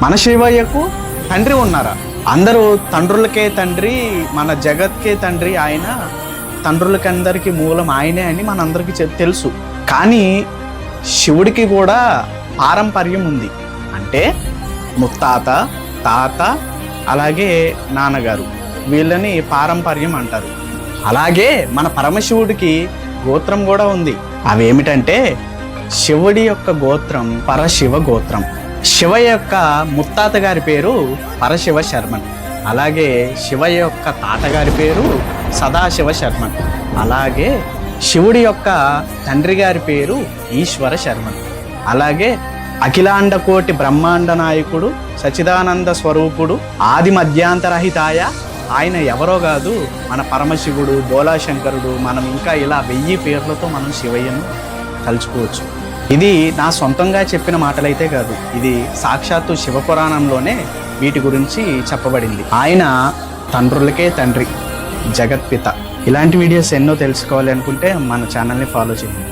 మన శివయ్యకు తండ్రి ఉన్నారా? అందరూ తండ్రులకే తండ్రి, మన జగత్కే తండ్రి ఆయన, తండ్రులకందరికీ మూలం ఆయనే అని మనందరికీ తెలుసు. కానీ శివుడికి కూడా పారంపర్యం ఉంది. అంటే ముత్తాత, తాత, అలాగే నాన్నగారు, వీళ్ళని పారంపర్యం అంటారు. అలాగే మన పరమశివుడికి గోత్రం కూడా ఉంది. అవేమిటంటే శివుడి యొక్క గోత్రం పరశివ గోత్రం. శివ యొక్క ముత్తాత గారి పేరు పరశివ శర్మన్. అలాగే శివ యొక్క తాతగారి పేరు సదాశివ శర్మన్. అలాగే శివుడి యొక్క తండ్రి గారి పేరు ఈశ్వర శర్మన్. అలాగే అఖిలాండ కోటి బ్రహ్మాండ నాయకుడు, సచిదానంద స్వరూపుడు, ఆది మధ్యాంతరహితాయ, ఆయన ఎవరో కాదు మన పరమశివుడు, బోలాశంకరుడు. మనం ఇంకా ఇలా 1000 పేర్లతో మనం శివయ్యను తలుచుకోవచ్చు. ఇది నా సొంతంగా చెప్పిన మాటలైతే కాదు, ఇది సాక్షాత్తు శివపురాణంలోనే వీటి గురించి చెప్పబడింది. ఆయన తండ్రులకే తండ్రి, జగత్పిత. ఇలాంటి వీడియోస్ ఎన్నో తెలుసుకోవాలి అనుకుంటే మన ఛానల్ని ఫాలో చేయండి.